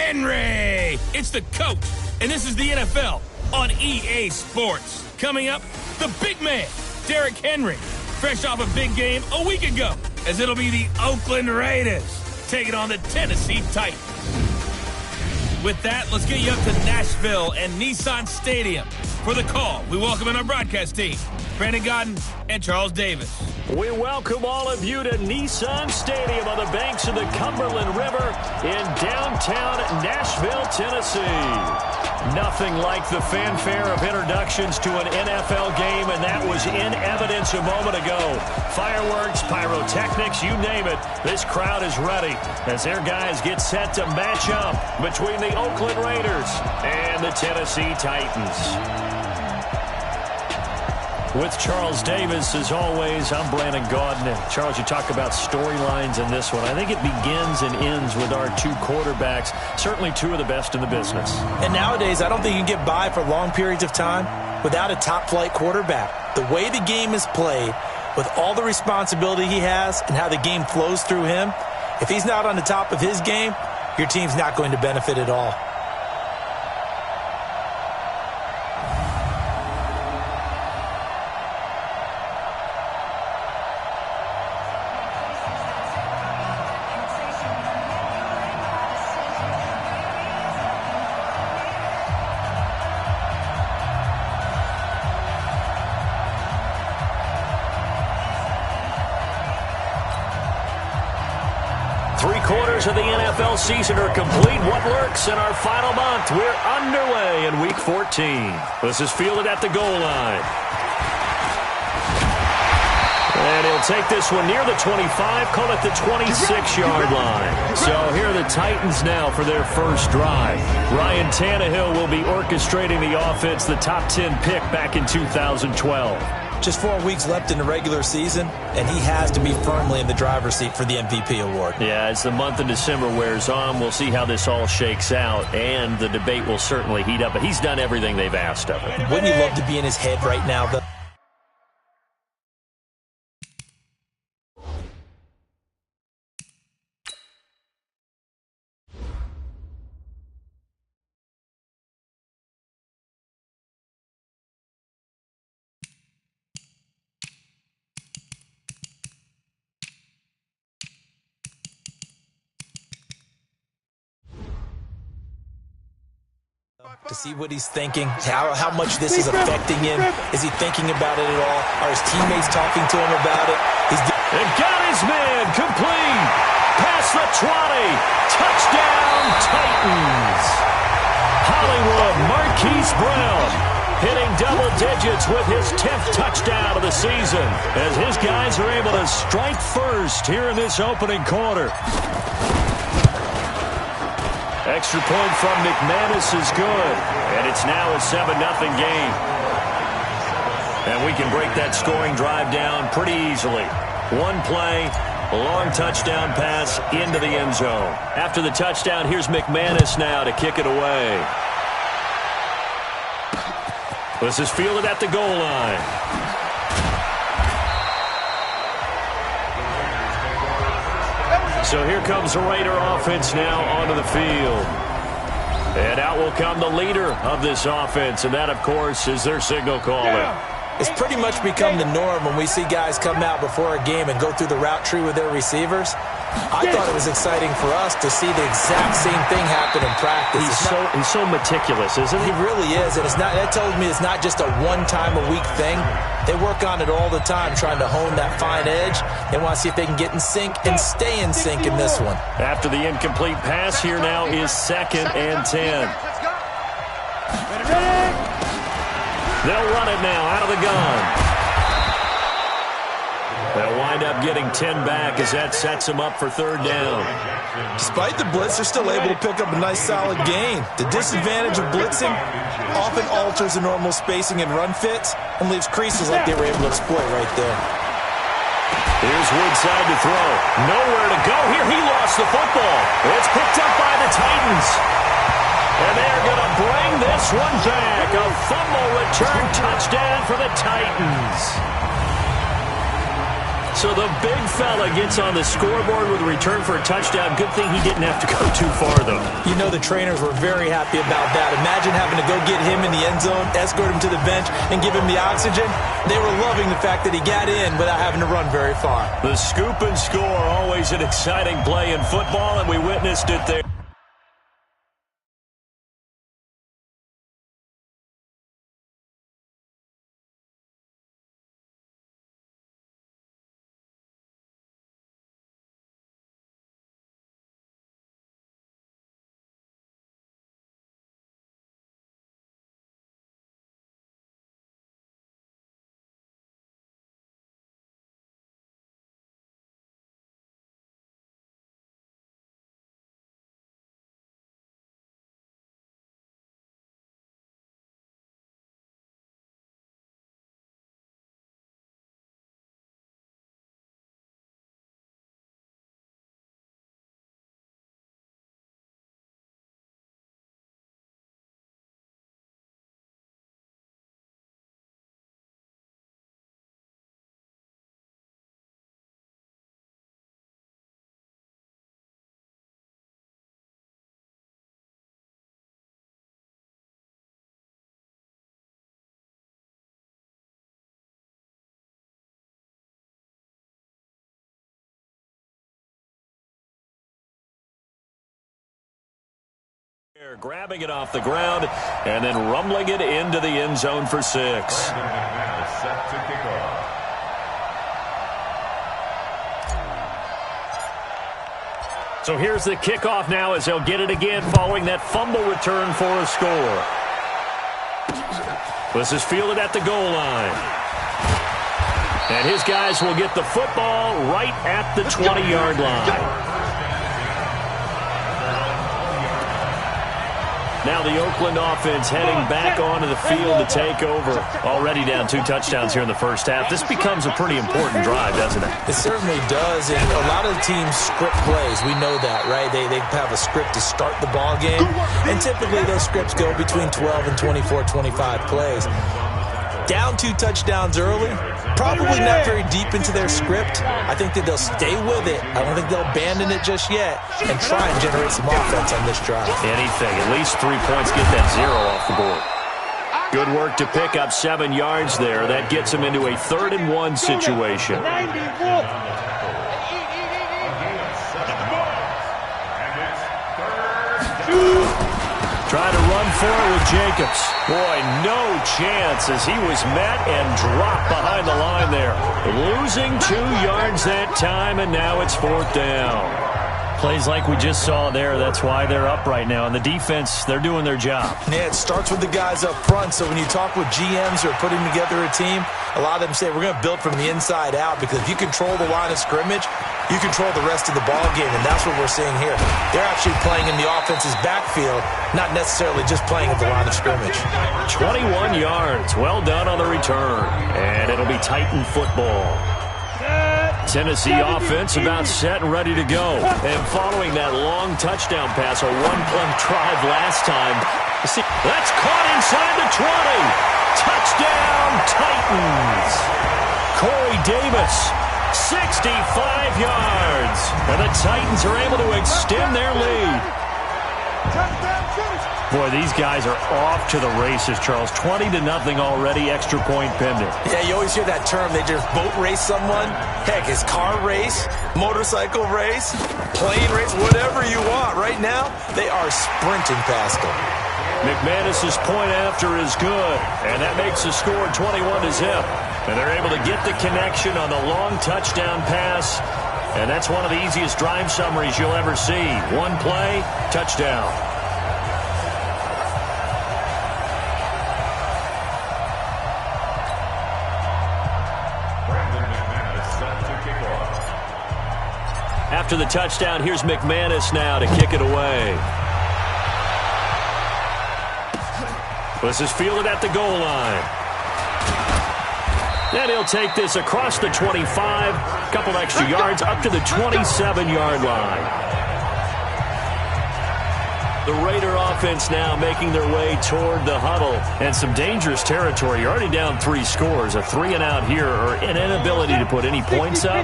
Henry. It's the coach, and this is the NFL on EA Sports. Coming up, the big man, Derrick Henry, fresh off a big game a week ago, as it'll be the Oakland Raiders taking on the Tennessee Titans. With that, let's get you up to Nashville and Nissan Stadium. For the call, we welcome in our broadcast team, Brandon Godden and Charles Davis. We welcome all of you to Nissan Stadium on the banks of the Cumberland River in downtown Nashville, Tennessee. Nothing like the fanfare of introductions to an NFL game, and that was in evidence a moment ago. Fireworks, pyrotechnics, you name it. This crowd is ready as their guys get set to match up between the Oakland Raiders and the Tennessee Titans. With Charles Davis, as always, I'm Brandon Godden. And Charles, you talk about storylines in this one. I think it begins and ends with our two quarterbacks, certainly two of the best in the business. And nowadays, I don't think you can get by for long periods of time without a top-flight quarterback. The way the game is played, with all the responsibility he has and how the game flows through him, if he's not on the top of his game, your team's not going to benefit at all. Three-quarters of the NFL season are complete. What lurks in our final month? We're underway in Week 14. This is fielded at the goal line. And he'll take this one near the 25, call it the 26-yard line. So here are the Titans now for their first drive. Ryan Tannehill will be orchestrating the offense, the top 10 pick back in 2012. Just 4 weeks left in the regular season, and he has to be firmly in the driver's seat for the MVP award. Yeah, as the month of December wears on, we'll see how this all shakes out, and the debate will certainly heat up. But he's done everything they've asked of him. Wouldn't you love to be in his head right now, though? To see what he's thinking, how much this is affecting him. Is he thinking about it at all? Are his teammates talking to him about it? And got his man complete. Past the 20. Touchdown, Titans. Hollywood Marquise Brown hitting double digits with his 10th touchdown of the season as his guys are able to strike first here in this opening quarter. Extra point from McManus is good, and it's now a 7-0 game. And we can break that scoring drive down pretty easily. One play, a long touchdown pass into the end zone. After the touchdown, here's McManus now to kick it away. This is fielded at the goal line. So here comes the Raider offense now onto the field. And out will come the leader of this offense, and that, of course, is their signal caller. It's pretty much become the norm when we see guys come out before a game and go through the route tree with their receivers. I thought it was exciting for us to see the exact same thing happen in practice. He's so meticulous, isn't he? He really is, and that tells me it's not just a one-time-a-week thing. They work on it all the time, trying to hone that fine edge. They want to see if they can get in sync and stay in sync in this one. After the incomplete pass, here now is 2nd and 10. They'll run it now out of the gun. They'll wind up getting 10 back as that sets them up for 3rd down. Despite the blitz, they're still able to pick up a nice solid gain. The disadvantage of blitzing often alters the normal spacing and run fits and leaves creases like they were able to exploit right there. Here's Woodside to throw. Nowhere to go here. He lost the football. It's picked up by the Titans. And they're going to bring this one back. A fumble return touchdown for the Titans. So the big fella gets on the scoreboard with a return for a touchdown. Good thing he didn't have to go too far, though. You know the trainers were very happy about that. Imagine having to go get him in the end zone, escort him to the bench, and give him the oxygen. They were loving the fact that he got in without having to run very far. The scoop and score, always an exciting play in football, and we witnessed it there. Grabbing it off the ground and then rumbling it into the end zone for 6. So here's the kickoff now as they'll get it again following that fumble return for a score. This is fielded at the goal line. And his guys will get the football right at the 20-yard line. Now the Oakland offense heading back onto the field to take over. Already down 2 touchdowns here in the first half. This becomes a pretty important drive, doesn't it? It certainly does, and a lot of teams script plays. We know that, right? They have a script to start the ball game, and typically those scripts go between 12 and 24, 25 plays. Down 2 touchdowns early, probably not very deep into their script. I think that they'll stay with it. I don't think they'll abandon it just yet and try and generate some offense on this drive. Anything. At least 3 points, get that 0 off the board. Good work to pick up 7 yards there. That gets them into a 3rd and 1 situation. Trying to run for it with Jacobs. Boy, no chance as he was met and dropped behind the line there. Losing 2 yards that time, and now it's 4th down. Plays like we just saw there. That's why they're up right now. And the defense, they're doing their job. Yeah, it starts with the guys up front. So when you talk with GMs who are putting together a team, a lot of them say we're going to build from the inside out, because if you control the line of scrimmage, you control the rest of the ball game, and that's what we're seeing here. They're actually playing in the offense's backfield, not necessarily just playing at the line of scrimmage. 21 yards. Well done on the return. And it'll be Titan football. Tennessee offense about set and ready to go. And following that long touchdown pass, a 1-play drive last time. That's caught inside the 20. Touchdown, Titans. Corey Davis, 65 yards. And the Titans are able to extend their lead. Boy, these guys are off to the races, Charles. 20-0 already, extra point pending. Yeah, you always hear that term. They just boat race someone. Heck, it's car race, motorcycle race, plane race, whatever you want. Right now, they are sprinting past them. McManus's point after is good, and that makes the score 21-0. And they're able to get the connection on the long touchdown pass, and that's one of the easiest drive summaries you'll ever see. 1 play, touchdown. After the touchdown, here's McManus now to kick it away. This is fielded at the goal line. And he'll take this across the 25, a couple extra yards, up to the 27-yard line. The Raider offense now making their way toward the huddle. And some dangerous territory. You're already down 3 scores. A 3-and-out here or an inability to put any points up.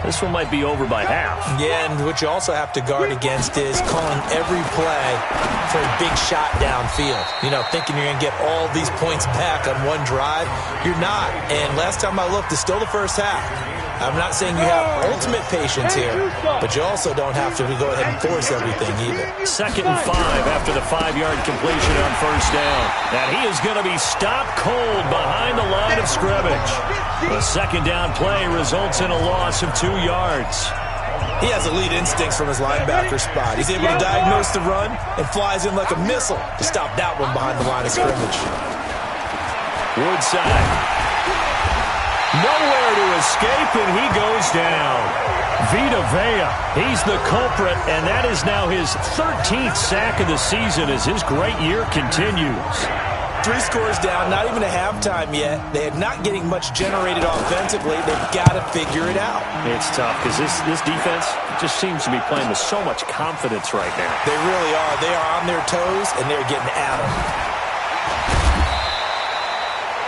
This one might be over by half. Yeah, and what you also have to guard against is calling every play for a big shot downfield. You know, thinking you're going to get all these points back on one drive. You're not. And last time I looked, it's still the first half. I'm not saying you have ultimate patience here, but you also don't have to go ahead and force everything either. 2nd and 5 after the 5-yard completion on first down. And he is going to be stopped cold behind the line of scrimmage. The 2nd down play results in a loss of 2 yards. He has elite instincts from his linebacker spot. He's able to diagnose the run and flies in like a missile to stop that one behind the line of scrimmage. Woodside. Nowhere to escape, and he goes down. Vita Vea, he's the culprit, and that is now his 13th sack of the season as his great year continues. 3 scores down, not even a halftime yet. They are not getting much generated offensively. They've got to figure it out. It's tough because this defense just seems to be playing with so much confidence right now. They really are. They are on their toes, and they're getting at them.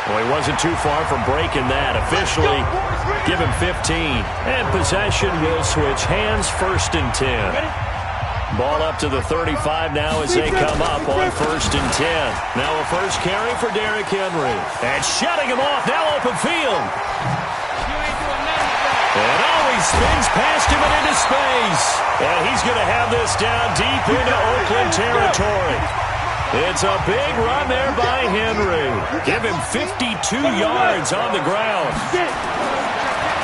Well, he wasn't too far from breaking that. Officially, give him 15. And possession will switch hands, 1st and 10. Ball up to the 35 now as they come up on 1st and 10. Now a first carry for Derrick Henry. And shutting him off, now open field. And he spins past him and into space. And he's going to have this down deep into Oakland territory. It's a big run there by Henry. Give him 52 yards on the ground.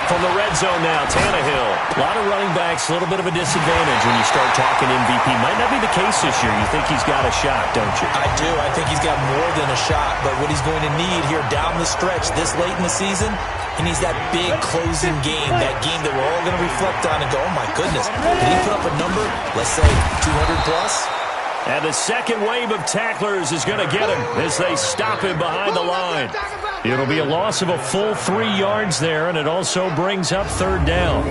From the red zone now, Tannehill. A lot of running backs, a little bit of a disadvantage when you start talking MVP. Might not be the case this year. You think he's got a shot, don't you? I do. I think he's got more than a shot. But what he's going to need here down the stretch this late in the season, he needs that big closing game, that game that we're all going to reflect on and go, oh, my goodness, did he put up a number, let's say, 200 plus? And the second wave of tacklers is going to get him as they stop him behind the line. It'll be a loss of a full 3 yards there, and it also brings up 3rd down.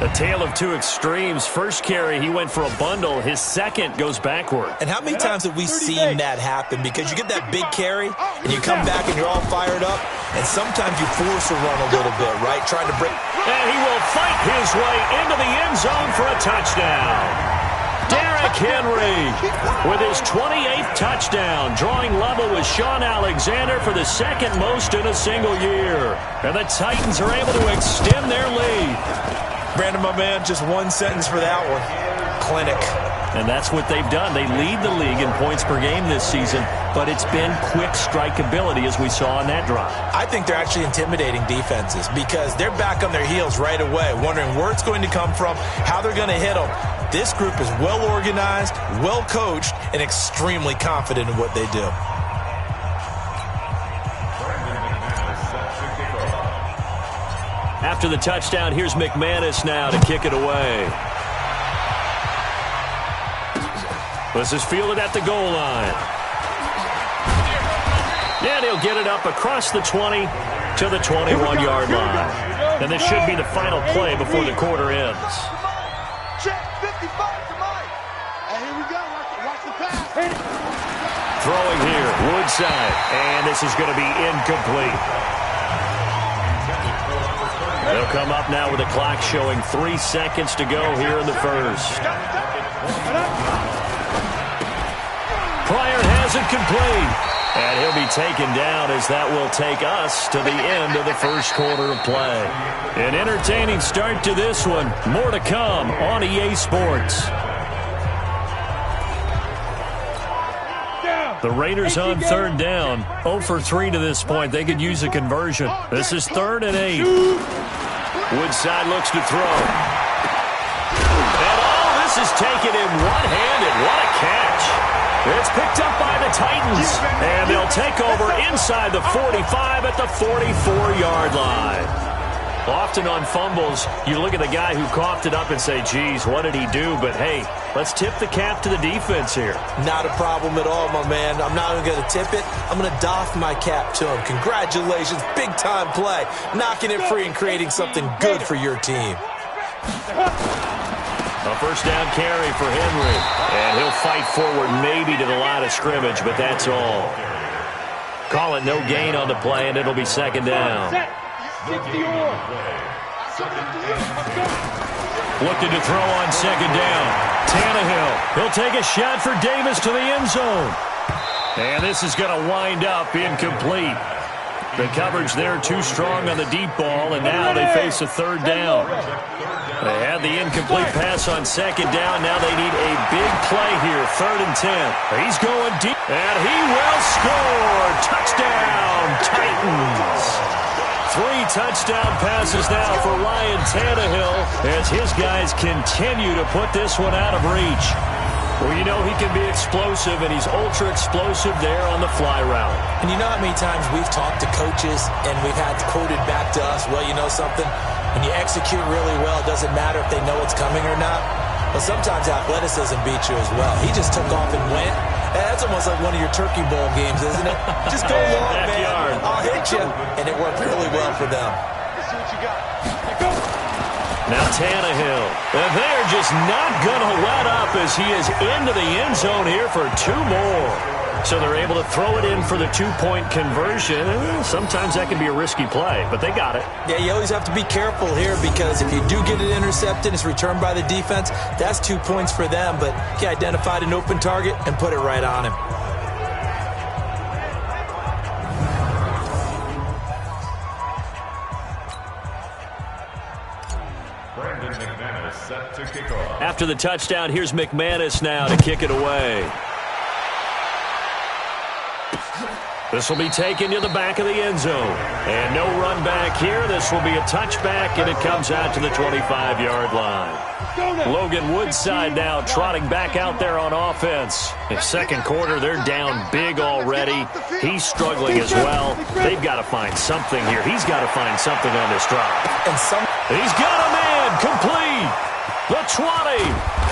A tale of 2 extremes. First carry, he went for a bundle. His second goes backward. And how many times have we seen that happen? Because you get that big carry, and you come back and you're all fired up, and sometimes you force a run a little bit, right? Trying to break. And he will fight his way into the end zone for a touchdown. Derrick Henry with his 28th touchdown, drawing level with Sean Alexander for the 2nd most in a single year. And the Titans are able to extend their lead. Brandon, my man, just one sentence for that one. Clinic. And that's what they've done. They lead the league in points per game this season, but it's been quick strikeability as we saw on that drive. I think they're actually intimidating defenses because they're back on their heels right away, wondering where it's going to come from, how they're going to hit them. This group is well organized, well coached, and extremely confident in what they do. After the touchdown, here's McManus now to kick it away. This is fielded at the goal line. And he'll get it up across the 20 to the 21-yard line. And this should be the final play before the quarter ends. Throwing here, Woodside. And this is going to be incomplete. They'll come up now with the clock showing 3 seconds to go here in the first. Pryor has it complete. And he'll be taken down as that will take us to the end of the first quarter of play. An entertaining start to this one. More to come on EA Sports. The Raiders on 3rd down. 0 for 3 to this point. They could use a conversion. This is 3rd and 8. Woodside looks to throw. And all this is taken in one-handed. What a catch. It's picked up by the Titans. And they'll take over inside the 45 at the 44-yard line. Often on fumbles, you look at the guy who coughed it up and say, geez, what did he do? But, hey, let's tip the cap to the defense here. Not a problem at all, my man. I'm not even going to tip it. I'm going to doff my cap to him. Congratulations. Big-time play. Knocking it free and creating something good for your team. A first down carry for Henry. And he'll fight forward maybe to the line of scrimmage, but that's all. Call it no gain on the play, and it'll be second down. Looking to throw on second down. Tannehill. He'll take a shot for Davis to the end zone. And this is going to wind up incomplete. The coverage there too strong on the deep ball, and now they face a third down. They had the incomplete pass on second down. Now they need a big play here, 3rd and 10. He's going deep, and he will score. Touchdown, Titans. 3 touchdown passes now for Ryan Tannehill as his guys continue to put this one out of reach. Well, you know he can be explosive, and he's ultra-explosive there on the fly route. And you know how many times we've talked to coaches and we've had quoted back to us, well, you know something? When you execute really well, it doesn't matter if they know it's coming or not. Well, sometimes athleticism beats you as well. He just took off and went. That's almost like one of your Turkey Bowl games, isn't it? Just go long, man. I'll hit you. And it worked really well for them. Let's see what you got. Here goes. Now Tannehill, and they're just not going to let up as he is into the end zone here for 2 more. So they're able to throw it in for the 2-point conversion. Sometimes that can be a risky play, but they got it. Yeah, you always have to be careful here because if you do get it intercepted, it's returned by the defense. That's 2 points for them, but he identified an open target and put it right on him. After the touchdown, here's McManus now to kick it away. This will be taken to the back of the end zone. And no run back here. This will be a touchback, and it comes out to the 25-yard line. Logan Woodside now trotting back out there on offense. In second quarter, they're down big already. He's struggling as well. They've got to find something here. He's got to find something on this drive. He's got a man complete. The 20.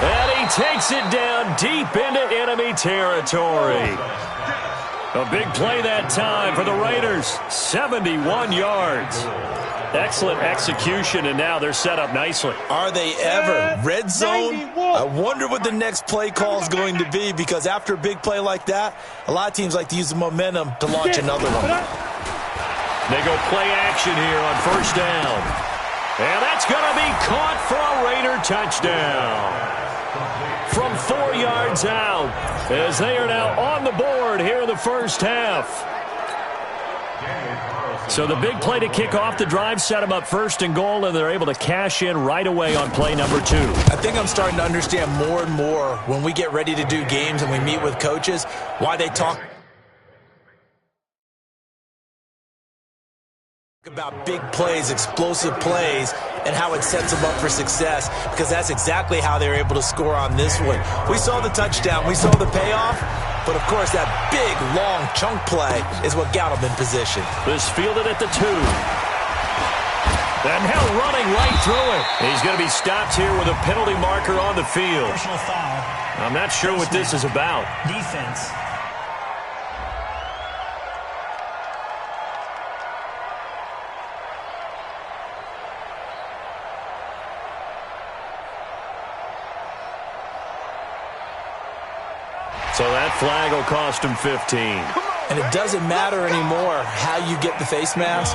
And he takes it down deep into enemy territory. A big play that time for the Raiders. 71 yards. Excellent execution, and now they're set up nicely. Are they ever? Red zone? I wonder what the next play call is going to be, because after a big play like that, a lot of teams like to use the momentum to launch another one. They go play action here on first down. And that's going to be caught for a Raider touchdown. From 4 yards out, as they are now on the board here in the first half. So the big play to kick off the drive set them up 1st and goal, and they're able to cash in right away on play number 2. I think I'm starting to understand more and more when we get ready to do games and we meet with coaches, why they talk about big plays, explosive plays, and how it sets them up for success, because that's exactly how they were able to score on this one. We saw the touchdown, we saw the payoff, but of course that big, long chunk play is what got them in position. This fielded at the 2. And now running right through it. He's going to be stopped here with a penalty marker on the field. Personal foul. I'm not sure what this is about. Defense. So that flag will cost him 15. And it doesn't matter anymore how you get the face mask.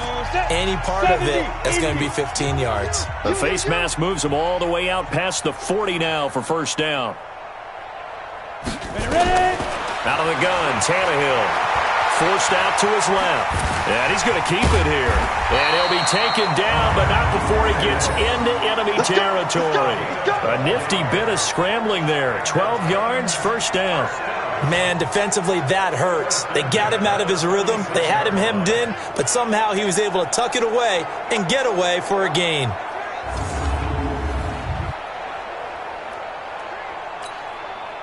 Any part of it is going to be 15 yards. The face mask moves him all the way out past the 40 now for first down. Out of the gun, Tannehill. Forced out to his left. And he's going to keep it here. And he'll be taken down, but not before he gets into enemy territory. A nifty bit of scrambling there. 12 yards, first down. Man, defensively, that hurts. They got him out of his rhythm. They had him hemmed in, but somehow he was able to tuck it away and get away for a gain.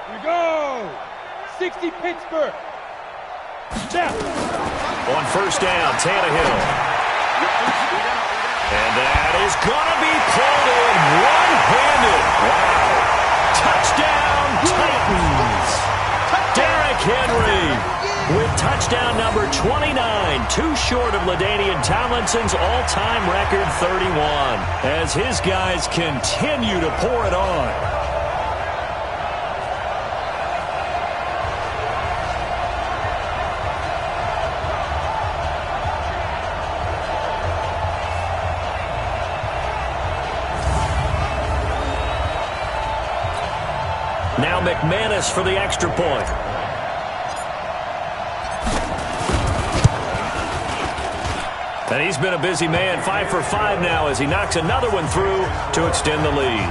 Here we go. 60 Pittsburgh. Down. On first down, Tannehill. And that is going to be pulled in one-handed. Wow. Touchdown, Titans. Derrick Henry with touchdown number 29, too short of LaDainian Tomlinson's all-time record 31, as his guys continue to pour it on. Now McManus for the extra point. And he's been a busy man, 5 for 5 now as he knocks another one through to extend the lead.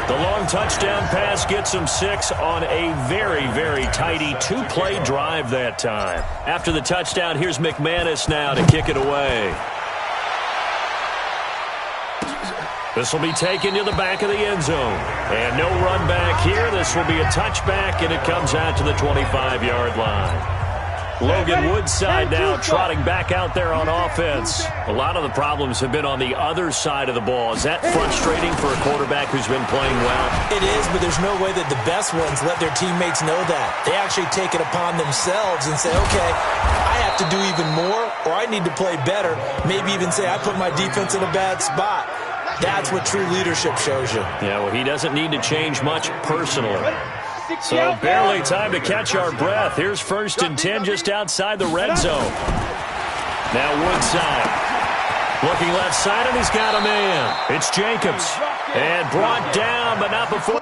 The long touchdown pass gets him 6 on a very, very tidy 2-play drive that time. After the touchdown, here's McManus now to kick it away. This will be taken to the back of the end zone. And no run back here. This will be a touchback, and it comes out to the 25-yard line. Logan Woodside now trotting back out there on offense. A lot of the problems have been on the other side of the ball. Is that frustrating for a quarterback who's been playing well? It is, but there's no way that the best ones let their teammates know that. They actually take it upon themselves and say, okay, I have to do even more, or I need to play better. Maybe even say, I put my defense in a bad spot. That's what true leadership shows you. Yeah, well, he doesn't need to change much personally. So barely time to catch our breath. Here's 1st and 10 just outside the red zone. Now Woodside. Looking left side, and he's got a man. It's Jacobs. And brought down, but not before.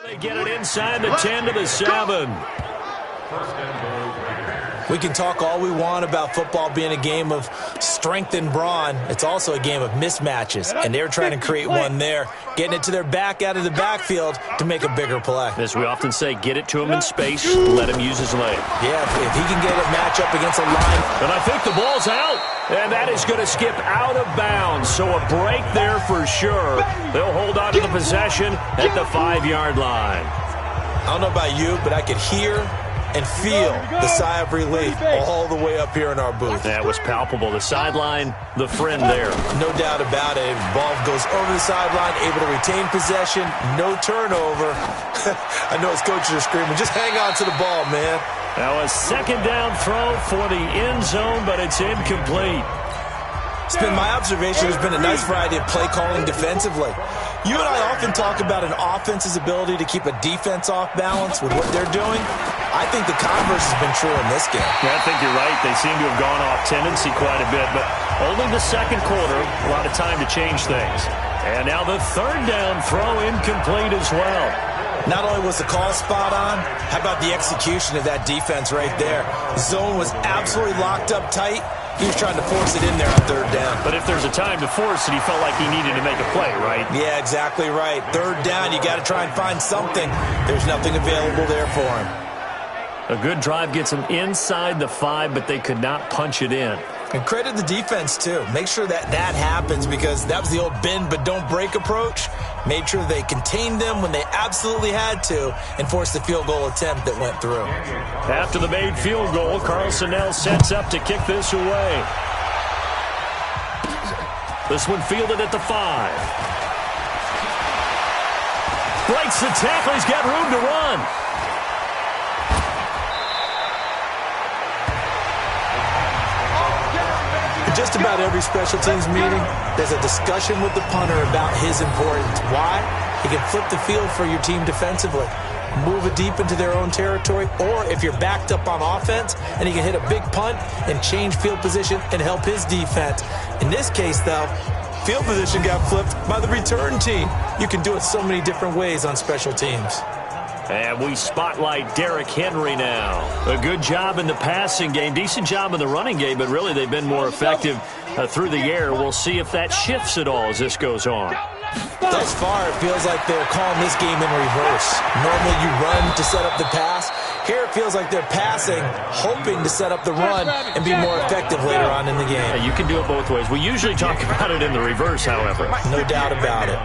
They get it inside the 10 to the 7. We can talk all we want about football being a game of strength and brawn. It's also a game of mismatches, and they're trying to create one there, getting it to their back out of the backfield to make a bigger play. As we often say, get it to him in space, let him use his leg. Yeah, if he can get a matchup against a line. And I think the ball's out, and that is going to skip out of bounds. So a break there for sure. They'll hold on to the possession at the 5-yard line. I don't know about you, but I could hear and feel the sigh of relief all the way up here in our booth. That was palpable. The sideline, the friend there. No doubt about it. Ball goes over the sideline, able to retain possession, no turnover. I know his coaches are screaming, just hang on to the ball, man. Now a 2nd down throw for the end zone, but it's incomplete. It's been my observation there's been a nice variety of play calling defensively. You and I often talk about an offense's ability to keep a defense off balance with what they're doing. I think the converse has been true in this game. Yeah, I think you're right. They seem to have gone off tendency quite a bit, but only the 2nd quarter, a lot of time to change things. And now the 3rd down throw incomplete as well. Not only was the call spot on, how about the execution of that defense right there? The zone was absolutely locked up tight. He was trying to force it in there on 3rd down. But if there's a time to force it, he felt like he needed to make a play, right? Yeah, exactly right. 3rd down, you got to try and find something. There's nothing available there for him. A good drive gets him inside the 5, but they could not punch it in. And credit the defense, too. Make sure that happens, because that was the old bend but don't break approach. Made sure they contained them when they absolutely had to and forced the field goal attempt that went through. After the made field goal, Carlson now sets up to kick this away. This one fielded at the 5. Breaks the tackle. He's got room to run. In just about every special teams meeting, there's a discussion with the punter about his importance. Why? He can flip the field for your team defensively, move it deep into their own territory, or if you're backed up on offense, and he can hit a big punt and change field position and help his defense. In this case, though, field position got flipped by the return team. You can do it so many different ways on special teams. And we spotlight Derrick Henry now. A good job in the passing game, decent job in the running game, but really they've been more effective through the air. We'll see if that shifts at all as this goes on. Thus far, it feels like they're calling this game in reverse. Normally you run to set up the pass. Here it feels like they're passing, hoping to set up the run and be more effective later on in the game. Yeah, you can do it both ways. We usually talk about it in the reverse, however. No doubt about it.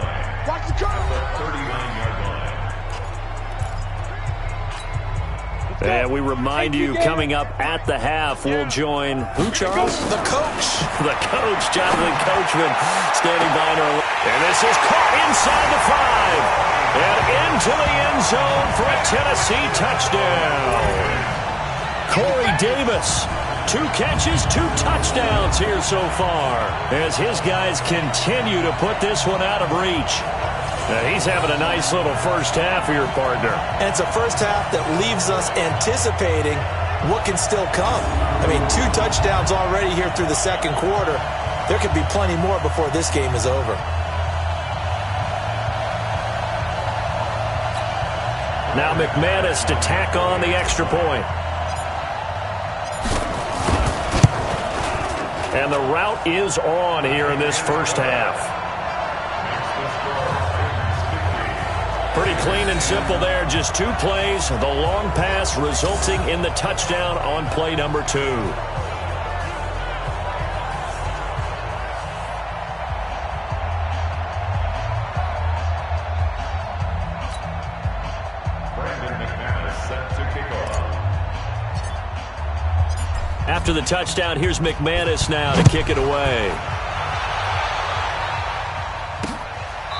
And we remind you, coming up at the half, we'll join who, Charles? The coach. The coach, Jonathan Coachman, standing by. And this is caught inside the 5. And into the end zone for a Tennessee touchdown. Corey Davis 2 catches, 2 touchdowns here so far, as his guys continue to put this one out of reach. He's having a nice little first half here, partner. And it's a first half that leaves us anticipating what can still come. I mean, 2 touchdowns already here through the second quarter. There could be plenty more before this game is over. Now McManus to tack on the extra point. And the route is on here in this first half. Pretty clean and simple there. Just 2 plays. The long pass resulting in the touchdown on play number 2. After the touchdown, here's McManus now to kick it away.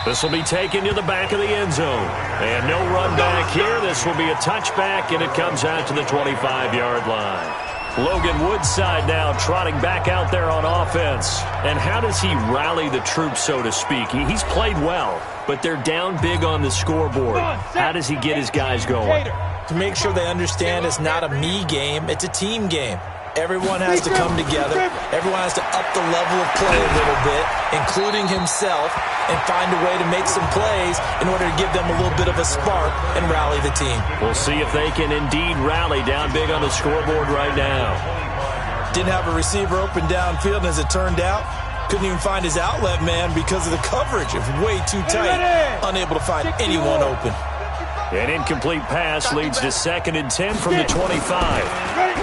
This will be taken to the back of the end zone. And no run back here. This will be a touchback, and it comes out to the 25-yard line. Logan Woodside now trotting back out there on offense. And how does he rally the troops, so to speak? He's played well, but they're down big on the scoreboard. How does he get his guys going? To make sure they understand it's not a me game, it's a team game. Everyone has to come together. Everyone has to up the level of play a little bit, including himself, and find a way to make some plays in order to give them a little bit of a spark and rally the team. We'll see if they can indeed rally down big on the scoreboard right now. Didn't have a receiver open downfield, and as it turned out, couldn't even find his outlet man because of the coverage. It was way too tight, unable to find anyone open. An incomplete pass leads to 2nd and 10 from the 25.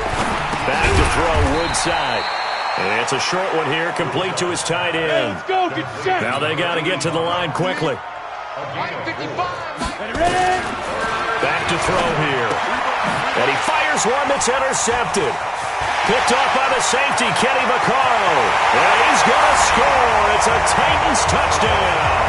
Back to throw, Woodside. And it's a short one here, complete to his tight end. Now they got to get to the line quickly. Back to throw here. And he fires one that's intercepted. Picked off by the safety, Kenny Vaccaro. And he's going to score. It's a Titans touchdown.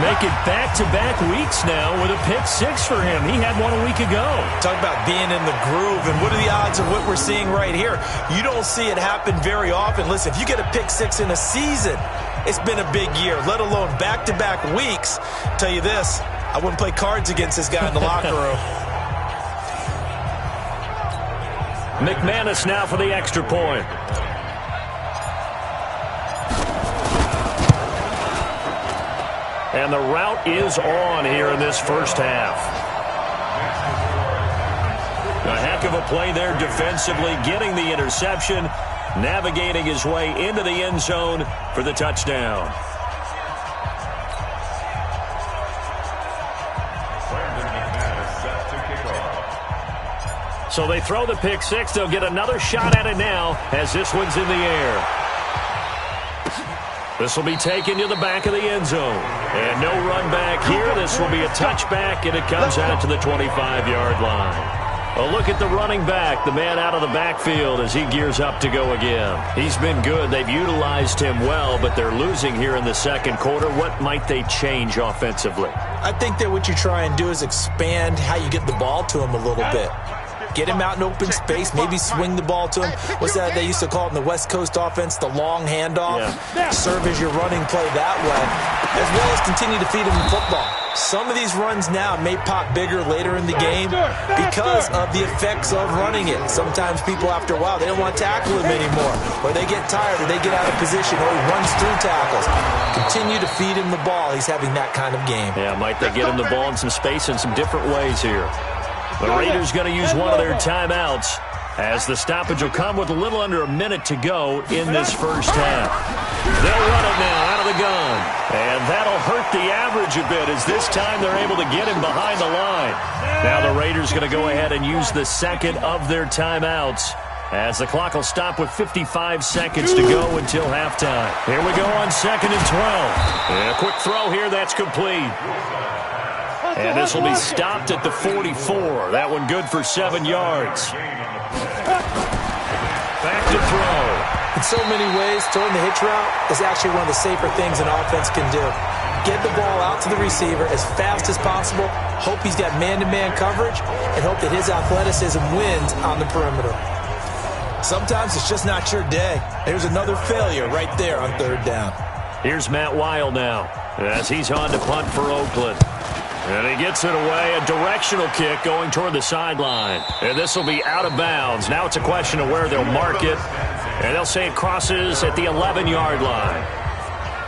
Make it back-to-back weeks now with a pick 6 for him. He had one a week ago. Talk about being in the groove, and what are the odds of what we're seeing right here? You don't see it happen very often. Listen, if you get a pick 6 in a season, it's been a big year, let alone back-to-back weeks. I'll tell you this, I wouldn't play cards against this guy in the locker room. McManus now for the extra point. And the route is on here in this first half. A heck of a play there defensively, getting the interception, navigating his way into the end zone for the touchdown. So they throw the pick 6. They'll get another shot at it now as this one's in the air. This will be taken to the back of the end zone. And no run back here. This will be a touchback, and it comes out to the 25-yard line. A look at the running back, the man out of the backfield as he gears up to go again. He's been good. They've utilized him well, but they're losing here in the second quarter. What might they change offensively? I think that what you try and do is expand how you get the ball to him a little bit. Get him out in open space, maybe swing the ball to him. What's that they used to call it in the West Coast offense, the long handoff? Yeah. Serve as your running play that way, as well as continue to feed him the football. Some of these runs now may pop bigger later in the game because of the effects of running it. Sometimes people, after a while, they don't want to tackle him anymore, or they get tired, or they get out of position, or he runs through tackles. Continue to feed him the ball. He's having that kind of game. Yeah, might they get him the ball in some space in some different ways here. The Raiders going to use one of their timeouts as the stoppage will come with a little under a minute to go in this first half. They'll run it now out of the gun. And that'll hurt the average a bit as this time they're able to get him behind the line. Now the Raiders going to go ahead and use the second of their timeouts as the clock will stop with 55 seconds to go until halftime. Here we go on 2nd and 12. And a quick throw here, that's complete. And this will be stopped at the 44. That one good for 7 yards. Back to throw. In so many ways, throwing the hitch route is actually one of the safer things an offense can do. get the ball out to the receiver as fast as possible, hope he's got man-to-man coverage, and hope that his athleticism wins on the perimeter. Sometimes it's just not your day. There's another failure right there on third down. Here's Matt Weil now as he's on to punt for Oakland. And he gets it away, a directional kick going toward the sideline. And this will be out of bounds. Now it's a question of where they'll mark it. And they'll say it crosses at the 11-yard line.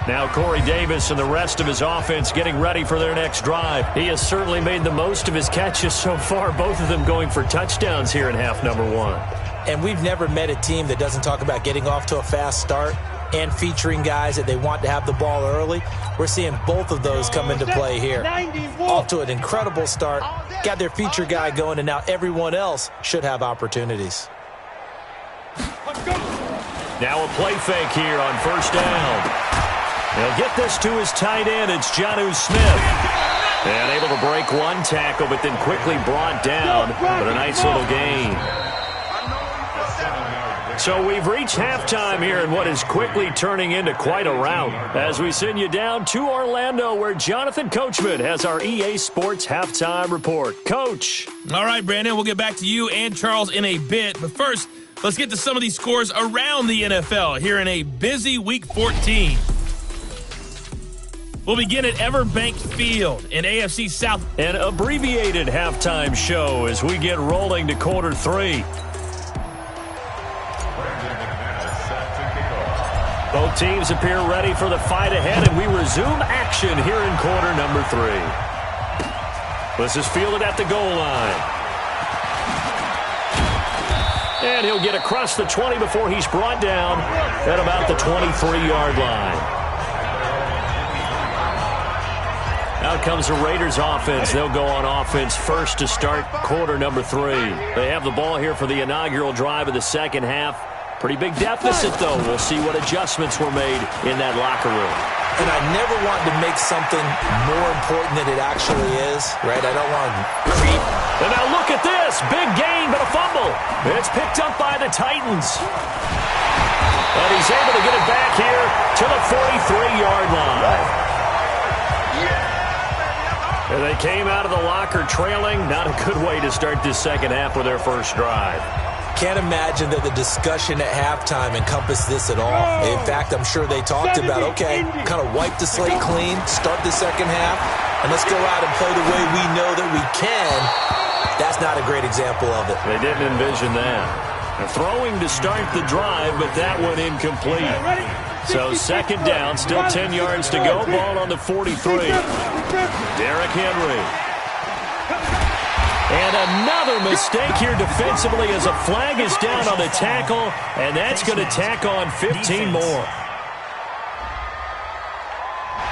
Now Corey Davis and the rest of his offense getting ready for their next drive. He has certainly made the most of his catches so far, both of them going for touchdowns here in half number one. And we've never met a team that doesn't talk about getting off to a fast start and featuring guys that they want to have the ball early. We're seeing both of those come into play here. Off to an incredible start, got their feature guy going, and now everyone else should have opportunities. Now a play fake here on first down. He'll get this to his tight end. It's Jonnu Smith. And able to break one tackle, but then quickly brought down. But a nice little gain. So we've reached halftime here in what is quickly turning into quite a rout as we send you down to Orlando where Jonathan Coachman has our EA Sports Halftime Report. Coach. All right, Brandon, we'll get back to you and Charles in a bit. But first, let's get to some of these scores around the NFL here in a busy Week 14. We'll begin at Everbank Field in AFC South. An abbreviated halftime show as we get rolling to quarter three. Both teams appear ready for the fight ahead, and we resume action here in quarter number three. This is fielded at the goal line. And he'll get across the 20 before he's brought down at about the 23-yard line. Out comes the Raiders offense. They'll go on offense first to start quarter number three. They have the ball here for the inaugural drive of the second half. Pretty big deficit, though. We'll see what adjustments were made in that locker room. And I never want to make something more important than it actually is, right? I don't want to creep. And now look at this. Big gain, but a fumble. It's picked up by the Titans. And he's able to get it back here to the 43-yard line. And they came out of the locker trailing. Not a good way to start this second half with their first drive. Can't imagine that the discussion at halftime encompassed this at all. In fact, I'm sure they talked about, okay, kind of wipe the slate clean, start the second half, and let's go out and play the way we know that we can. That's not a great example of it. They didn't envision that. They're throwing to start the drive, but that one incomplete. So second down, still 10 yards to go. Ball on the 43. Derrick Henry. And another mistake here defensively as a flag is down on the tackle, and that's going to tack on 15 more.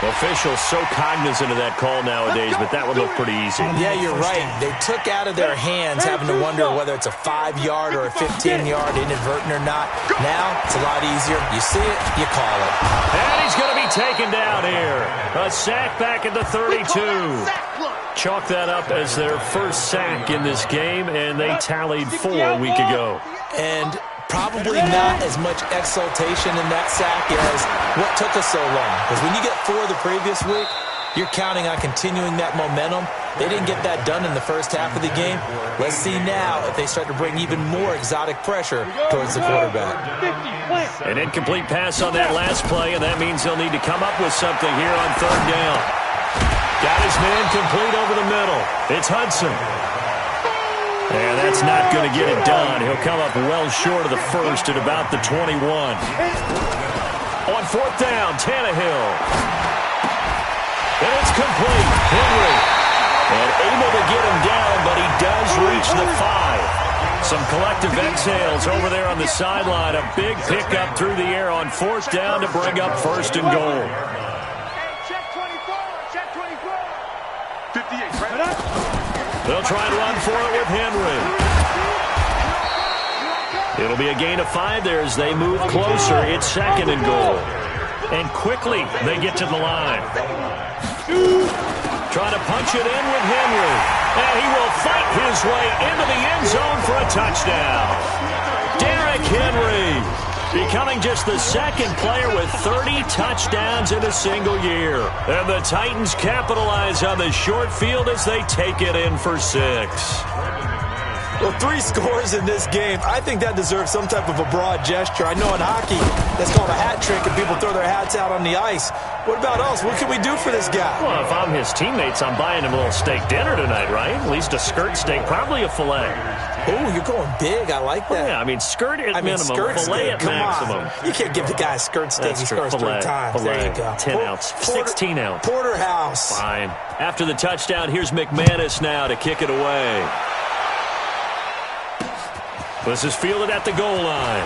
Officials so cognizant of that call nowadays, but that would look pretty easy. Yeah, you're right. They took out of their hands having to wonder whether it's a 5-yard or a 15-yard, inadvertent or not. Now, it's a lot easier. You see it, you call it. And he's going to be taken down here. A sack back at the 32. Chalk that up as their first sack in this game, and they tallied 4 a week ago. And probably not as much exultation in that sack as what took us so long. Because when you get 4 the previous week, you're counting on continuing that momentum. They didn't get that done in the first half of the game. Let's see now if they start to bring even more exotic pressure towards the quarterback. An incomplete pass on that last play, and that means they'll need to come up with something here on third down. Got his man complete over the middle. It's Hudson. And that's not going to get it done. He'll come up well short of the first at about the 21. On fourth down, Tannehill. And it's complete. Henry. And able to get him down, but he does reach the 5. Some collective exhales over there on the sideline. A big pickup through the air on fourth down to bring up first and goal. They'll try and run for it with Henry. It'll be a gain of 5 there as they move closer. It's second and goal. And quickly they get to the line. Trying to punch it in with Henry. And he will fight his way into the end zone for a touchdown. Derrick Henry. becoming just the second player with 30 touchdowns in a single year. And the Titans capitalize on the short field as they take it in for 6. Well, 3 scores in this game. I think that deserves some type of a broad gesture. I know in hockey, that's called a hat trick, and people throw their hats out on the ice. What about us? What can we do for this guy? Well, if I'm his teammates, I'm buying him a little steak dinner tonight, right? At least a skirt steak, probably a filet. Oh, you're going big. I like that. Well, yeah, I mean, skirt at minimum, filet at maximum. You can't give the guy a skirt steak. He scores 3 times. Filet, There you go. 10-ounce, 16-ounce. Porterhouse. Fine. After the touchdown, here's McManus now to kick it away. This is fielded at the goal line.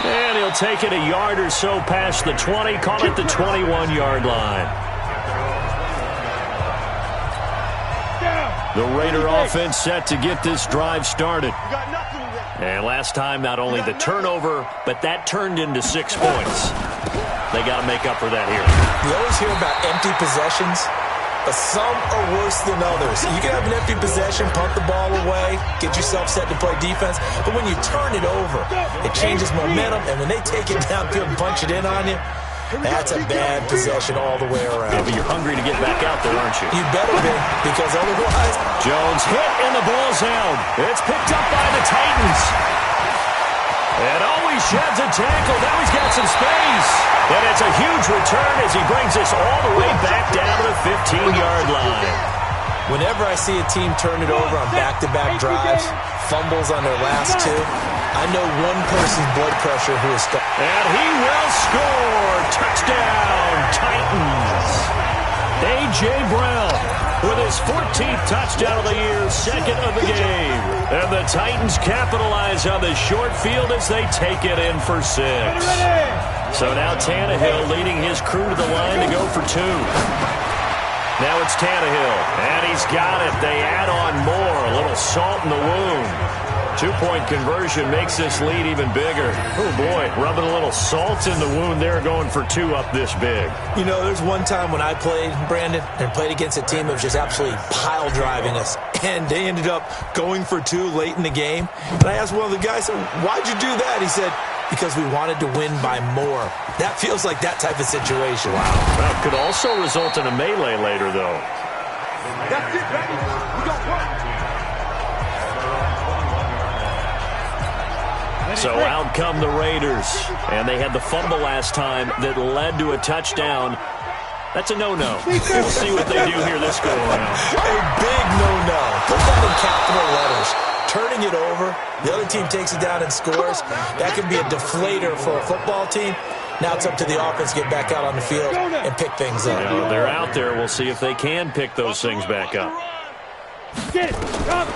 And he'll take it a yard or so past the 20, call it the 21-yard line. The Raider offense set to get this drive started. And last time, not only the turnover, but that turned into 6 points. They got to make up for that here. You always hear about empty possessions, but some are worse than others. You can have an empty possession, punt the ball away, get yourself set to play defense, but when you turn it over, it changes momentum, and when they take it downfield and punch it in on you, that's a bad possession all the way around. Yeah, but you're hungry to get back out there, aren't you? You better be, because otherwise... Jones hit, and the ball's out. It's picked up by the Titans. And always sheds a tackle. Now he's got some space. And it's a huge return as he brings us all the way back down to the 15-yard line. Whenever I see a team turn it over on back-to-back drives, fumbles on their last 2, I know one person's blood pressure who is stuck. And he will score. Touchdown, Titans. A.J. Brown with his 14th touchdown of the year, 2nd of the game. And the Titans capitalize on the short field as they take it in for 6. So now Tannehill leading his crew to the line to go for 2. Now it's Tannehill, and he's got it. They add on more, a little salt in the wound. 2-point conversion makes this lead even bigger. Oh, boy, rubbing a little salt in the wound there, going for 2 up this big. You know, there's one time when I played, Brandon, and played against a team that was just absolutely pile driving us, and they ended up going for 2 late in the game. And I asked one of the guys, why'd you do that? He said, because we wanted to win by more. That feels like that type of situation. Wow. Well, it could also result in a melee later, though. That's it, baby. We got one. So out come the Raiders, and they had the fumble last time that led to a touchdown. That's a no-no. We'll see what they do here this go-around. A big no-no. Put that in capital letters. Turning it over, the other team takes it down and scores. That can be a deflator for a football team. Now it's up to the offense to get back out on the field and pick things up. You know, they're out there. We'll see if they can pick those things back up. Get it. Come.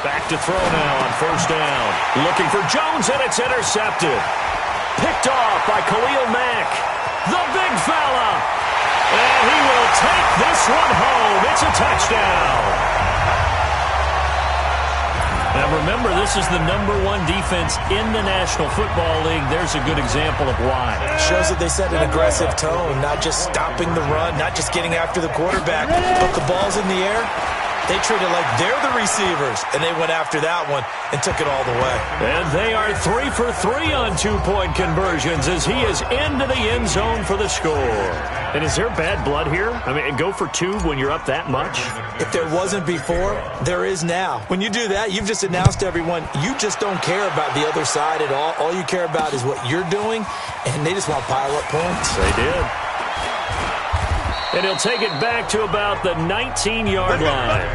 Back to throw now on 1st down. Looking for Jones, and it's intercepted. Picked off by Khalil Mack. The big fella. And he will take this one home. It's a touchdown. Now remember, this is the #1 defense in the National Football League. There's a good example of why. Shows that they set an aggressive tone, not just stopping the run, not just getting after the quarterback, but the ball's in the air. They treat it like they're the receivers, and they went after that one and took it all the way. And they are 3 for 3 on 2-point conversions as he is into the end zone for the score. And is there bad blood here? I mean, go for 2 when you're up that much? If there wasn't before, there is now. When you do that, you've just announced to everyone, you just don't care about the other side at all. All you care about is what you're doing, and they just want to pile up points. They did. And he'll take it back to about the 19-yard line.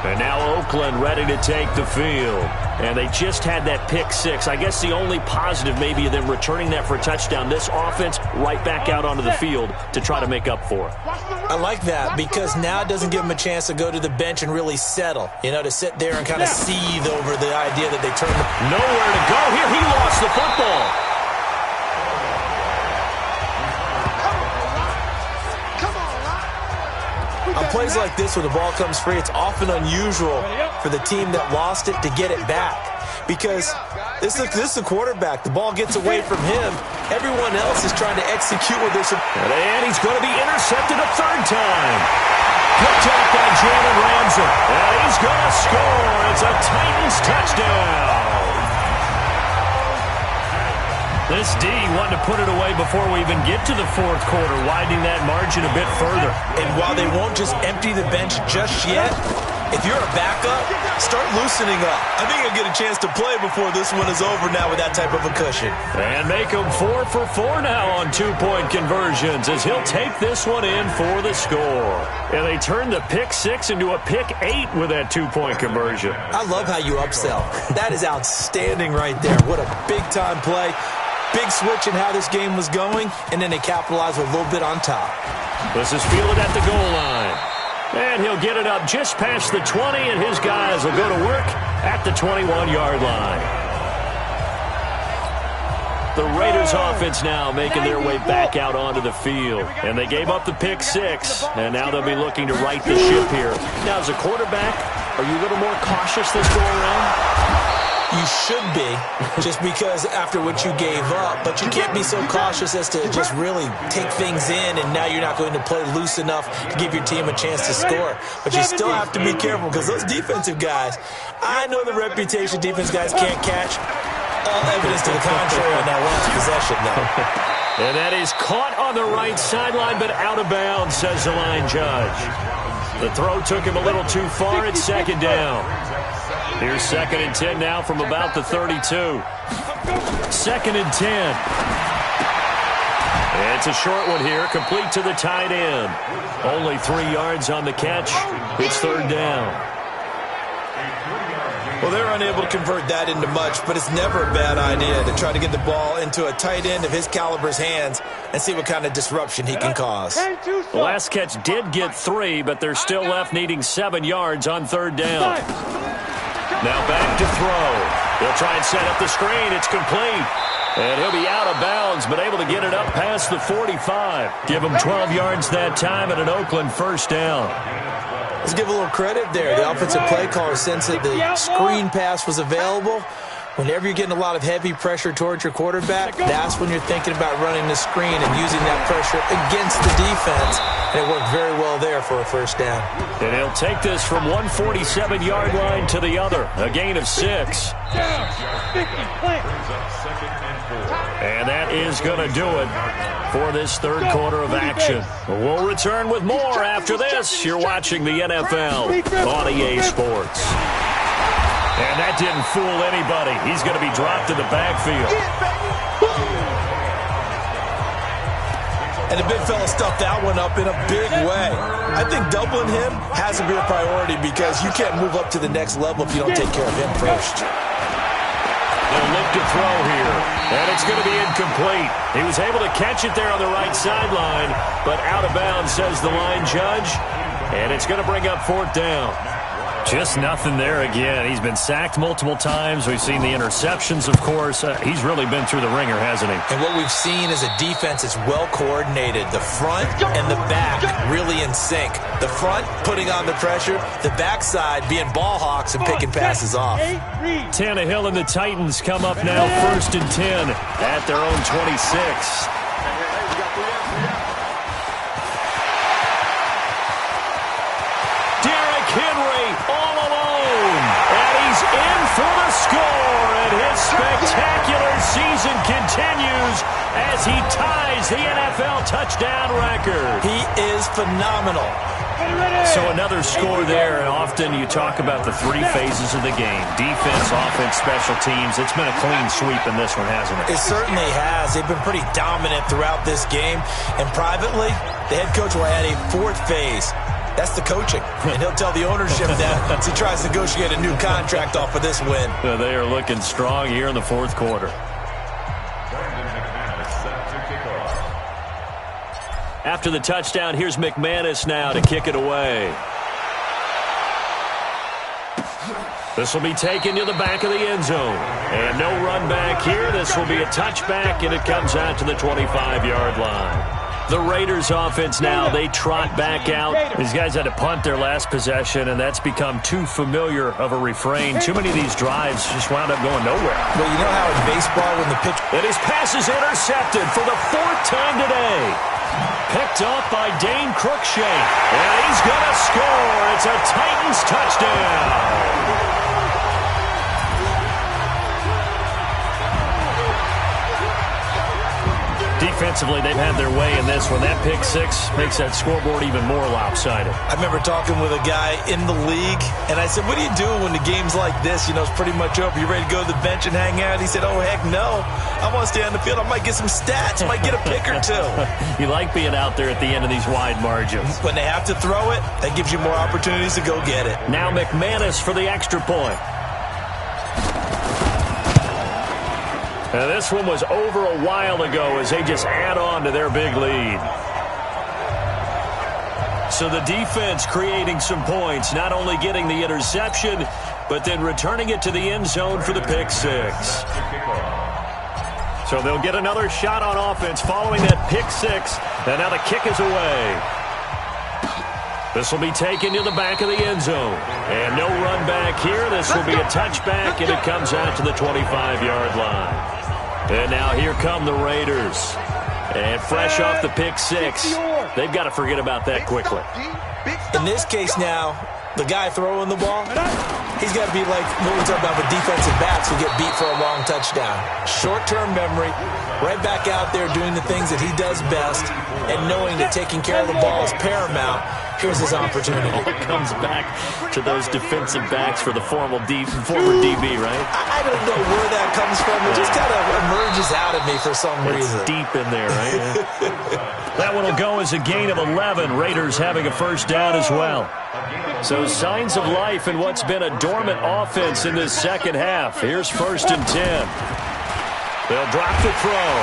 And now Oakland ready to take the field. And they just had that pick 6. I guess the only positive maybe of them returning that for a touchdown. This offense right back out onto the field to try to make up for it. I like that because now it doesn't give them a chance to go to the bench and really settle. You know, to sit there and kind of seethe over the idea that they turned the... Nowhere to go here. He lost the football. On plays like this where the ball comes free, it's often unusual for the team that lost it to get it back. Because this is the quarterback. The ball gets away from him. Everyone else is trying to execute with this. And he's going to be intercepted a 3rd time. picked up by Jalen Ramsey. And he's going to score. It's a Titans touchdown. This D wanted to put it away before we even get to the fourth quarter, widening that margin a bit further. And while they won't just empty the bench just yet, if you're a backup, start loosening up. I think you'll get a chance to play before this one is over now with that type of a cushion. And make him 4 for 4 now on two-point conversions as he'll take this one in for the score. And they turn the pick 6 into a pick 8 with that two-point conversion. I love how you upsell. That is outstanding right there. What a big-time play. Big switch in how this game was going, and then they capitalized with a little bit on top. This is fielded at the goal line. And he'll get it up just past the 20, and his guys will go to work at the 21-yard line. The Raiders offense now making their way back out onto the field. And they gave up the pick 6, and now they'll be looking to right the ship here. Now, as a quarterback, are you a little more cautious this go around? You should be, just because after what you gave up, but you can't be so cautious as to just really take things in, and now you're not going to play loose enough to give your team a chance to score. But you still have to be careful, because those defensive guys, I know the reputation defense guys can't catch. All evidence to the contrary on that last possession, though. And that is caught on the right sideline, but out of bounds, says the line judge. The throw took him a little too far. It's second down. Here's 2nd and 10 now from about the 32. 2nd and 10. And it's a short one here, complete to the tight end. Only 3 yards on the catch. It's 3rd down. Well, they're unable to convert that into much, but it's never a bad idea to try to get the ball into a tight end of his caliber's hands and see what kind of disruption he can cause. The last catch did get 3, but they're still left needing 7 yards on 3rd down. Now back to throw. He'll try and set up the screen. It's complete. And he'll be out of bounds, but able to get it up past the 45. Give him 12 yards that time and an Oakland 1st down. Let's give a little credit there. The offensive play caller sensed that the screen pass was available. Whenever you're getting a lot of heavy pressure towards your quarterback, that's when you're thinking about running the screen and using that pressure against the defense. And it worked very well there for a 1st down. And he'll take this from 147-yard line to the other. A gain of 6. And that is going to do it for this 3rd quarter of action. We'll return with more after this. You're watching the NFL on EA Sports. And that didn't fool anybody. He's going to be dropped in the backfield. And the big fella stuffed that one up in a big way. I think doubling him has to be a priority because you can't move up to the next level if you don't take care of him first. They'll look to throw here, and it's going to be incomplete. He was able to catch it there on the right sideline, but out of bounds, says the line judge, and it's going to bring up 4th down. Just nothing there again. He's been sacked multiple times. We've seen the interceptions, of course. He's really been through the ringer, hasn't he? And what we've seen is a defense that's well coordinated. The front and the back really in sync. The front putting on the pressure. The backside being ball hawks and picking passes off. Tannehill and the Titans come up now 1st and 10 at their own 26. All alone, and he's in for the score, and his spectacular season continues as he ties the NFL touchdown record. He is phenomenal. So another score there, and often you talk about the 3 phases of the game: defense, offense, special teams. It's been a clean sweep in this one, hasn't it? It certainly has. They've been pretty dominant throughout this game, and privately, the head coach will add a 4th phase. That's the coaching. And he'll tell the ownership that as he tries to negotiate a new contract off of this win. They are looking strong here in the 4th quarter. After the touchdown, here's McManus now to kick it away. This will be taken to the back of the end zone. And no run back here. This will be a touchback, and it comes out to the 25-yard line. The Raiders offense now, they trot back out. These guys had to punt their last possession, and that's become too familiar of a refrain. Too many of these drives just wound up going nowhere. Well, you know how in baseball when the pitch... And his pass is intercepted for the 4th time today. Picked off by Dane Cruikshank. And he's going to score. It's a Titans touchdown. Defensively, they've had their way in this one. That pick six makes that scoreboard even more lopsided. I remember talking with a guy in the league, and I said, what do you do when the game's like this? You know, it's pretty much over. You ready to go to the bench and hang out? He said, oh, heck no. I want to stay on the field. I might get some stats. I might get a pick or two. You like being out there at the end of these wide margins. When they have to throw it, that gives you more opportunities to go get it. Now McManus for the extra point. Now this one was over a while ago as they just add on to their big lead. So the defense creating some points, not only getting the interception, but then returning it to the end zone for the pick six. So they'll get another shot on offense following that pick six, and now the kick is away. This will be taken to the back of the end zone. And no run back here. This will be a touchback, and it comes out to the 25-yard line. And now here come the Raiders. And fresh off the pick six, they've got to forget about that quickly. In this case now, the guy throwing the ball, he's got to be like what we talk about with defensive backs who get beat for a long touchdown. Short-term memory, right back out there doing the things that he does best, and knowing that taking care of the ball is paramount. Here's his opportunity. It comes back to those defensive backs for the former DB, right? I don't know where that comes from. It just kind of emerges out of me for some reason. It's deep in there, right? That one will go as a gain of 11. Raiders having a first down as well. So signs of life in what's been a dormant offense in this second half. Here's 1st and 10. They'll drop the throw.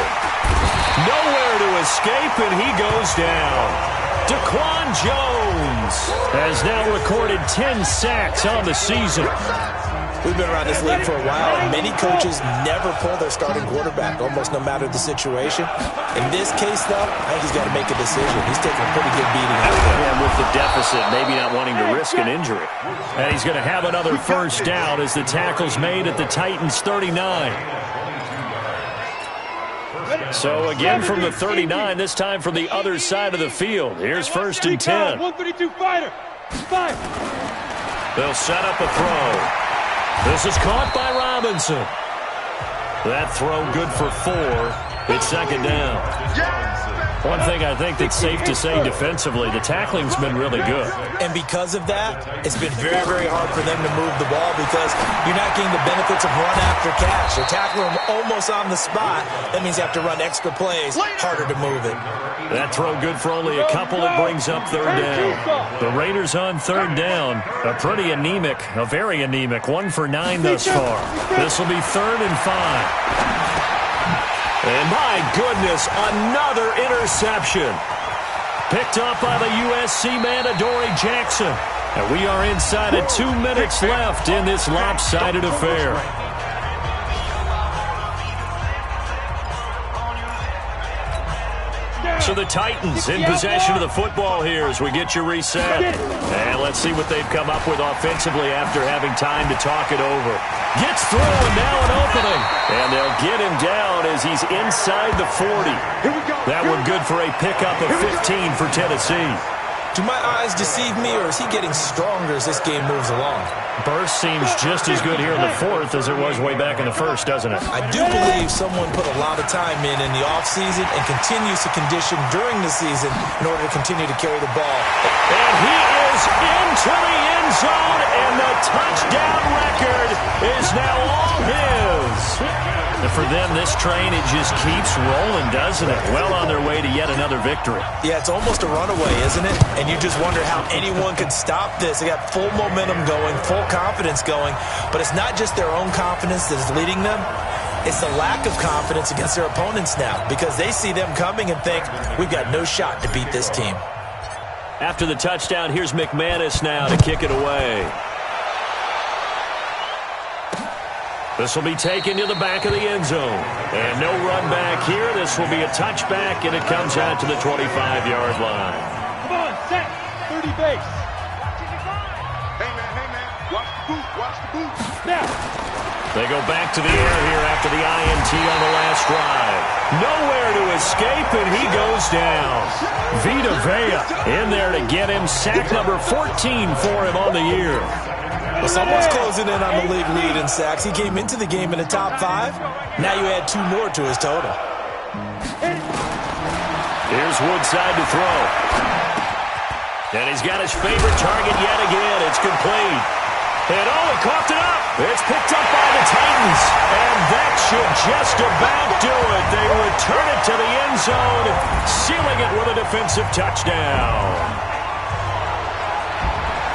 Nowhere to escape, and he goes down. Daquan Jones has now recorded 10 sacks on the season. We've been around this league for a while, and many coaches never pull their starting quarterback, almost no matter the situation. In this case, though, I think he's got to make a decision. He's taking a pretty good beating out there. And with the deficit, maybe not wanting to risk an injury. And he's going to have another first down as the tackle's made at the Titans' 39. So again from the 39, this time from the other side of the field. Here's 1st and 10. 132 fighter. 5. They'll set up a throw. This is caught by Robinson. That throw good for 4. It's 2nd down. One thing I think that's safe to say defensively, the tackling's been really good. And because of that, it's been very, very hard for them to move the ball because you're not getting the benefits of run after catch. They're tackling them almost on the spot. That means you have to run extra plays, harder to move it. That throw good for only a couple. It brings up 3rd down. The Raiders on 3rd down. A pretty anemic, a very anemic 1 for 9 thus far. This will be 3rd and 5. And my goodness, another interception. Picked up by the USC man, Adoree Jackson. And we are inside of 2 minutes left in this lopsided affair. So the Titans in possession of the football here as we get you reset. And let's see what they've come up with offensively after having time to talk it over. Gets through and now an opening. And they'll get him down as he's inside the 40. That one good for a pickup of 15 for Tennessee. Do my eyes deceive me, or is he getting stronger as this game moves along? Burst seems just as good here in the 4th as it was way back in the 1st, doesn't it? I do believe someone put a lot of time in the offseason and continues to condition during the season in order to continue to carry the ball. And he is into the end zone, and the touchdown record is now all his. And for them, this train, it just keeps rolling, doesn't it? Well on their way to yet another victory. Yeah, it's almost a runaway, isn't it? And you just wonder how anyone could stop this. They got full momentum going, full confidence going. But it's not just their own confidence that is leading them. It's the lack of confidence against their opponents now because they see them coming and think, we've got no shot to beat this team. After the touchdown, here's McManus now to kick it away. This will be taken to the back of the end zone. And no run back here. This will be a touchback, and it comes out to the 25-yard line. Come on, set. 30 base. Hey, man. Watch the boot. Now. They go back to the air here after the INT on the last drive. Nowhere to escape, and he goes down. Vita Vea in there to get him. Sack number 14 for him on the year. Well, someone's closing in on the league lead in sacks. He came into the game in the top 5. Now you add 2 more to his total. Here's Woodside to throw. And he's got his favorite target yet again. It's complete. And he coughed it up. It's picked up by the Titans. And that should just about do it. They return it to the end zone, sealing it with a defensive touchdown.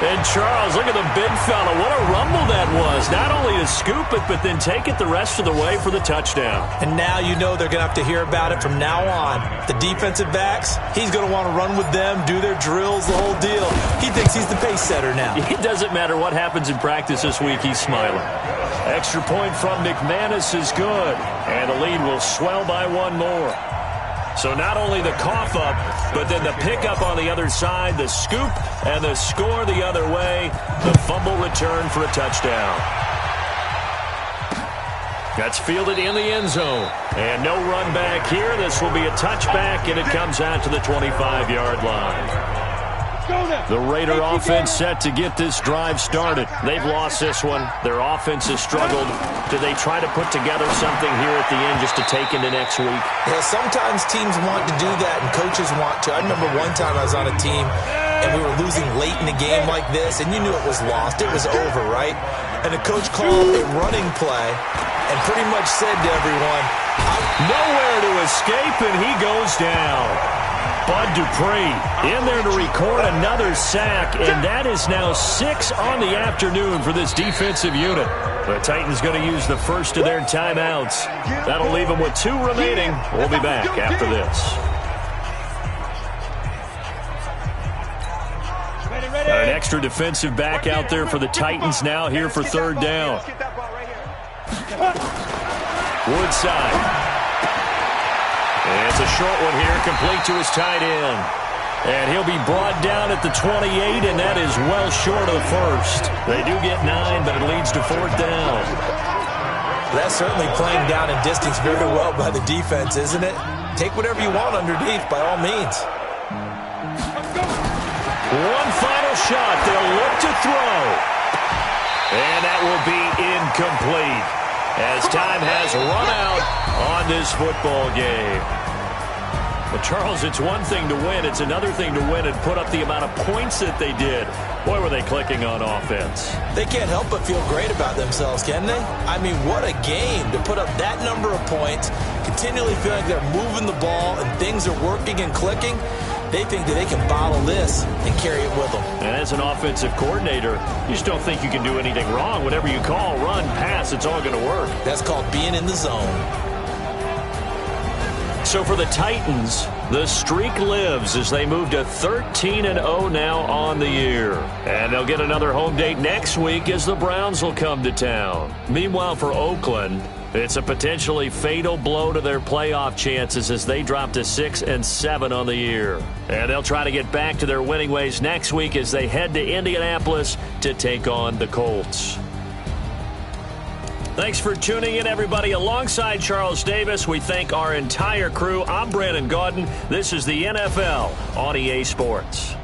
And Charles, look at the big fella. What a rumble that was. Not only to scoop it, but then take it the rest of the way for the touchdown. And now you know they're going to have to hear about it from now on. The defensive backs, he's going to want to run with them, do their drills, the whole deal. He thinks he's the pace setter now. It doesn't matter what happens in practice this week, he's smiling. Extra point from McManus is good. And the lead will swell by 1 more. So not only the cough up, but then the pickup on the other side, the scoop, and the score the other way. The fumble return for a touchdown. That's fielded in the end zone. And no run back here. This will be a touchback, and it comes out to the 25-yard line. The Raider offense set to get this drive started. They've lost this one. Their offense has struggled. Do they try to put together something here at the end just to take into next week? Yeah, sometimes teams want to do that and coaches want to. I remember one time I was on a team and we were losing late in the game like this, and you knew it was lost. It was over, right? And the coach called a running play and pretty much said to everyone, nowhere to escape, and he goes down. Bud Dupree in there to record another sack, and that is now 6 on the afternoon for this defensive unit. The Titans going to use the first of their timeouts. That'll leave them with 2 remaining. We'll be back after this. An extra defensive back out there for the Titans now here for 3rd down. Woodside. And it's a short one here, complete to his tight end. And he'll be brought down at the 28, and that is well short of the first. They do get 9, but it leads to 4th down. That's certainly playing down in distance very well by the defense, isn't it? Take whatever you want underneath, by all means. One final shot. They'll look to throw. And that will be incomplete, as time has run out on this football game. Well, Charles, it's one thing to win. It's another thing to win and put up the amount of points that they did. Boy, were they clicking on offense. They can't help but feel great about themselves, can they? I mean, what a game to put up that number of points, continually feeling like they're moving the ball and things are working and clicking. They think that they can bottle this and carry it with them. And as an offensive coordinator, you just don't think you can do anything wrong. Whatever you call, run, pass, it's all going to work. That's called being in the zone. So for the Titans, the streak lives as they move to 13-0 now on the year. And they'll get another home date next week as the Browns will come to town. Meanwhile, for Oakland, it's a potentially fatal blow to their playoff chances as they drop to 6-7 on the year. And they'll try to get back to their winning ways next week as they head to Indianapolis to take on the Colts. Thanks for tuning in, everybody. Alongside Charles Davis, we thank our entire crew. I'm Brandon Gaudin. This is the NFL on EA Sports.